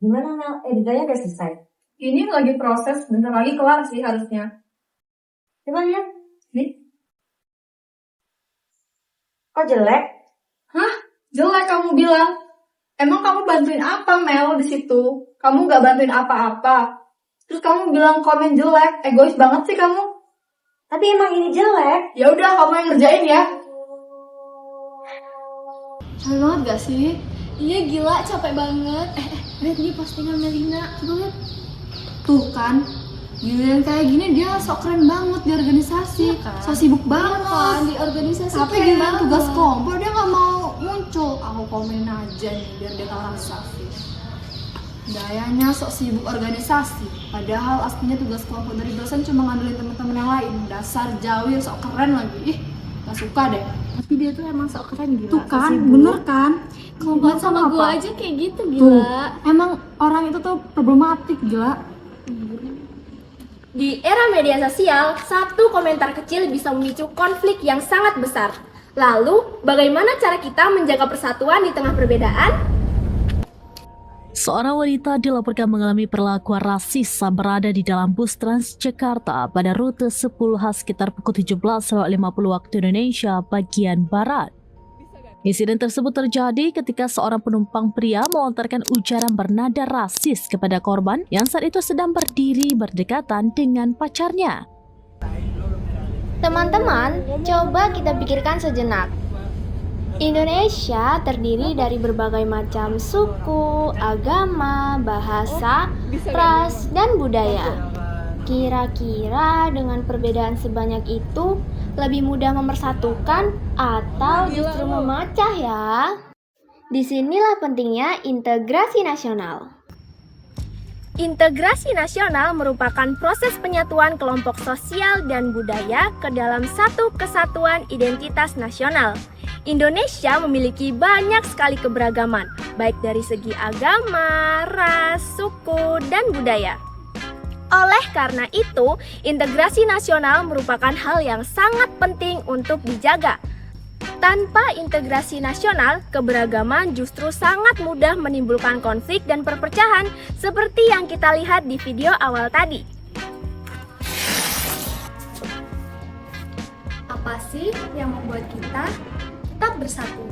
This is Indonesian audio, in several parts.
Gimana Mel? Editannya udah selesai? Ini lagi proses, bentar lagi kelar sih harusnya. Coba lihat. Nih, Kok jelek? hah? Jelek kamu bilang. Emang kamu bantuin apa Mel di situ? Kamu nggak bantuin apa-apa. Terus kamu bilang komen jelek, egois banget sih kamu. Tapi emang ini jelek. Ya udah kamu yang ngerjain ya. Capek banget gak sih? Iya gila, capek banget. Lihat nih postingan Melina, coba lihat. Tuh kan, giliran kayak gini dia sok keren banget di organisasi, sok sibuk banget kan di organisasi. Tapi giliran tugas kompor dia nggak mau muncul. Aku komen aja nih biar dia kalah organisasi. Gayanya sok sibuk organisasi, padahal aslinya tugas kelompok dari dosen cuma ngandelin teman-teman yang lain. Dasar jawil sok keren lagi. Ih, gak suka deh. Tapi dia tuh emang sok keren gila. Tuh kan, sibuk. bener kan? Kelompok sama gue aja kayak gitu gila. Tuh, emang orang itu tuh problematik gila. Di era media sosial, satu komentar kecil bisa memicu konflik yang sangat besar. Lalu, bagaimana cara kita menjaga persatuan di tengah perbedaan? Seorang wanita dilaporkan mengalami perlakuan rasis saat berada di dalam bus Transjakarta pada rute 10H sekitar pukul 17.50 waktu Indonesia bagian Barat. Insiden tersebut terjadi ketika seorang penumpang pria melontarkan ujaran bernada rasis kepada korban yang saat itu sedang berdiri berdekatan dengan pacarnya. Teman-teman, coba kita pikirkan sejenak. Indonesia terdiri dari berbagai macam suku, agama, bahasa, ras, dan budaya. Kira-kira dengan perbedaan sebanyak itu lebih mudah memersatukan atau justru memecah ya? Disinilah pentingnya integrasi nasional. Integrasi nasional merupakan proses penyatuan kelompok sosial dan budaya ke dalam satu kesatuan identitas nasional. Indonesia memiliki banyak sekali keberagaman, baik dari segi agama, ras, suku, dan budaya. Oleh karena itu, integrasi nasional merupakan hal yang sangat penting untuk dijaga. Tanpa integrasi nasional, keberagaman justru sangat mudah menimbulkan konflik dan perpecahan seperti yang kita lihat di video awal tadi. Apa sih yang membuat kita tetap bersatu?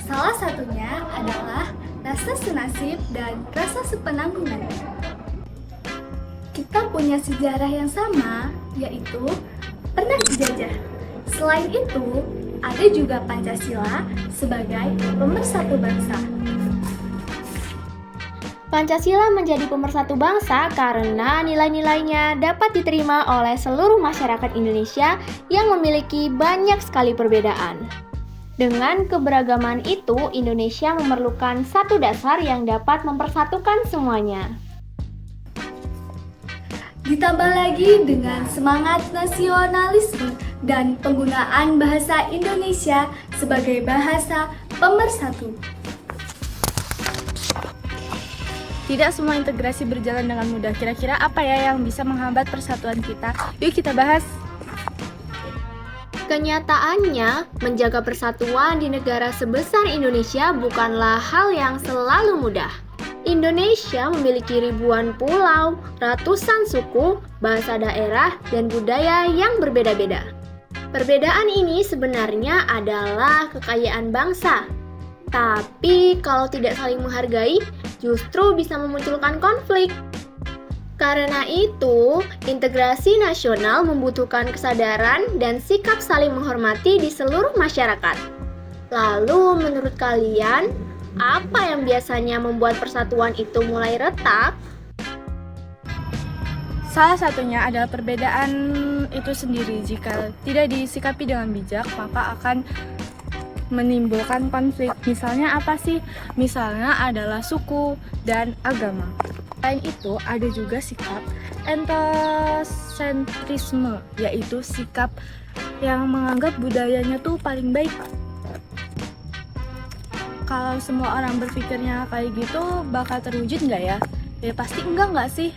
Salah satunya adalah rasa senasib dan rasa sepenanggungan. Kita punya sejarah yang sama, yaitu pernah dijajah. Selain itu, ada juga Pancasila sebagai pemersatu bangsa. Pancasila menjadi pemersatu bangsa karena nilai-nilainya dapat diterima oleh seluruh masyarakat Indonesia yang memiliki banyak sekali perbedaan. Dengan keberagaman itu, Indonesia memerlukan satu dasar yang dapat mempersatukan semuanya. Ditambah lagi dengan semangat nasionalisme dan penggunaan bahasa Indonesia sebagai bahasa pemersatu. Tidak semua integrasi berjalan dengan mudah. Kira-kira apa ya yang bisa menghambat persatuan kita? Yuk kita bahas. Kenyataannya, menjaga persatuan di negara sebesar Indonesia bukanlah hal yang selalu mudah. Indonesia memiliki ribuan pulau, ratusan suku, bahasa daerah, dan budaya yang berbeda-beda. Perbedaan ini sebenarnya adalah kekayaan bangsa. Tapi kalau tidak saling menghargai, justru bisa memunculkan konflik. Karena itu, integrasi nasional membutuhkan kesadaran dan sikap saling menghormati di seluruh masyarakat. Lalu, menurut kalian, apa yang biasanya membuat persatuan itu mulai retak? Salah satunya adalah perbedaan itu sendiri. Jika tidak disikapi dengan bijak, maka akan menimbulkan konflik. Misalnya apa sih? Misalnya adalah suku dan agama. Selain itu, ada juga sikap etnosentrisme, yaitu sikap yang menganggap budayanya tuh paling baik. Kalau semua orang berpikirnya kayak gitu, bakal terwujud nggak ya? Ya pasti enggak sih?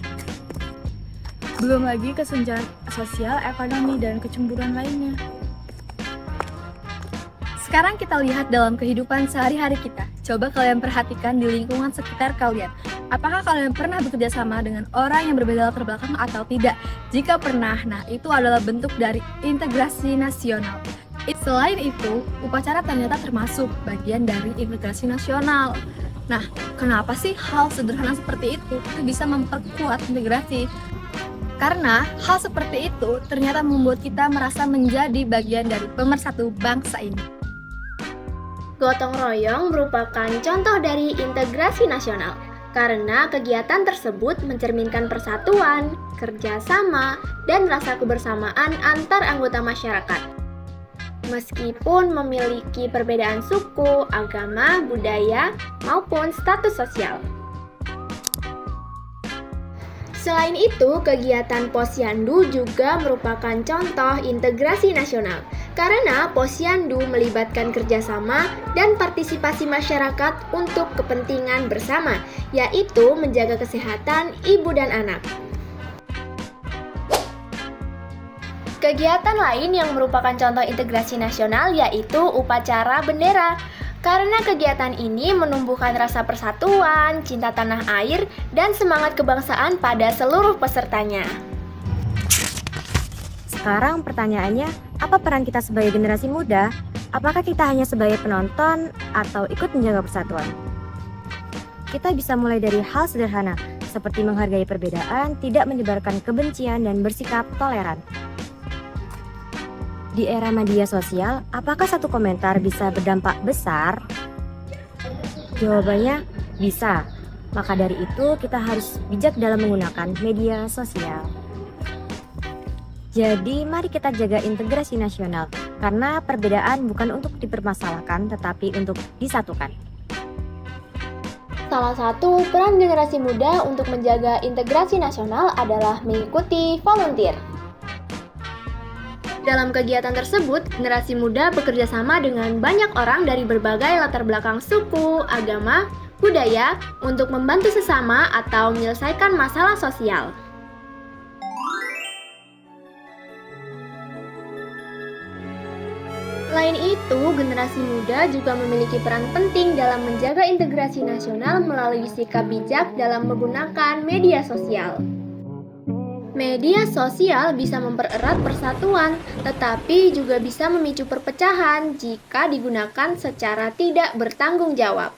Belum lagi kesenjangan sosial, ekonomi, dan kecemburuan lainnya. Sekarang kita lihat dalam kehidupan sehari-hari kita. Coba kalian perhatikan di lingkungan sekitar kalian. Apakah kalian pernah bekerja sama dengan orang yang berbeda latar belakang atau tidak? Jika pernah, nah itu adalah bentuk dari integrasi nasional. Selain itu, upacara ternyata termasuk bagian dari integrasi nasional. Nah, kenapa sih hal sederhana seperti itu bisa memperkuat integrasi? Karena hal seperti itu ternyata membuat kita merasa menjadi bagian dari pemersatu bangsa ini. Gotong royong merupakan contoh dari integrasi nasional, karena kegiatan tersebut mencerminkan persatuan, kerjasama, dan rasa kebersamaan antar anggota masyarakat. Meskipun memiliki perbedaan suku, agama, budaya, maupun status sosial. Selain itu, kegiatan Posyandu juga merupakan contoh integrasi nasional, karena Posyandu melibatkan kerjasama dan partisipasi masyarakat untuk kepentingan bersama, yaitu menjaga kesehatan ibu dan anak. Kegiatan lain yang merupakan contoh integrasi nasional yaitu upacara bendera. Karena kegiatan ini menumbuhkan rasa persatuan, cinta tanah air, dan semangat kebangsaan pada seluruh pesertanya. Sekarang pertanyaannya, apa peran kita sebagai generasi muda? Apakah kita hanya sebagai penonton atau ikut menjaga persatuan? Kita bisa mulai dari hal sederhana, seperti menghargai perbedaan, tidak menyebarkan kebencian, dan bersikap toleran. Di era media sosial, apakah satu komentar bisa berdampak besar? Jawabannya, bisa. Maka dari itu, kita harus bijak dalam menggunakan media sosial. Jadi, mari kita jaga integrasi nasional, karena perbedaan bukan untuk dipermasalahkan, tetapi untuk disatukan. Salah satu peran generasi muda untuk menjaga integrasi nasional adalah mengikuti volunteer. Dalam kegiatan tersebut, generasi muda bekerja sama dengan banyak orang dari berbagai latar belakang suku, agama, budaya untuk membantu sesama atau menyelesaikan masalah sosial. Selain itu, generasi muda juga memiliki peran penting dalam menjaga integrasi nasional melalui sikap bijak dalam menggunakan media sosial. Media sosial bisa mempererat persatuan, tetapi juga bisa memicu perpecahan jika digunakan secara tidak bertanggung jawab.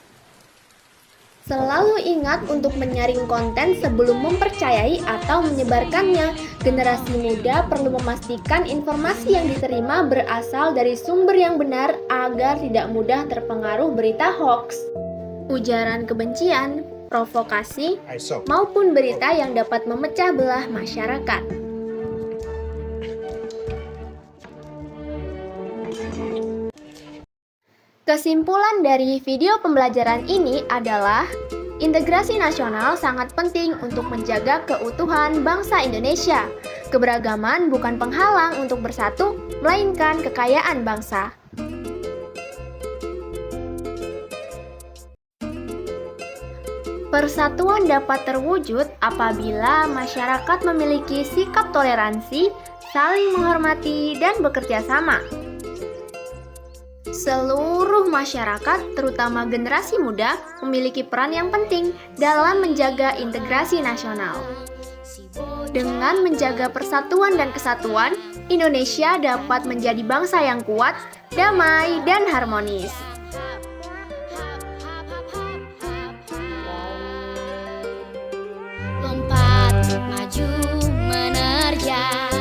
Selalu ingat untuk menyaring konten sebelum mempercayai atau menyebarkannya. Generasi muda perlu memastikan informasi yang diterima berasal dari sumber yang benar agar tidak mudah terpengaruh berita hoaks, ujaran kebencian, provokasi, maupun berita yang dapat memecah belah masyarakat. Kesimpulan dari video pembelajaran ini adalah integrasi nasional sangat penting untuk menjaga keutuhan bangsa Indonesia. Keberagaman bukan penghalang untuk bersatu, melainkan kekayaan bangsa. Persatuan dapat terwujud apabila masyarakat memiliki sikap toleransi, saling menghormati, dan bekerja sama. Seluruh masyarakat, terutama generasi muda, memiliki peran yang penting dalam menjaga integrasi nasional. Dengan menjaga persatuan dan kesatuan, Indonesia dapat menjadi bangsa yang kuat, damai, dan harmonis. Maju menerjang,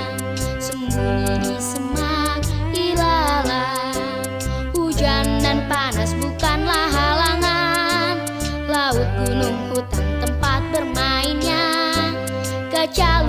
sembunyi di semak ilalang. Hujan dan panas bukanlah halangan, laut, gunung, hutan tempat bermainnya. Gajah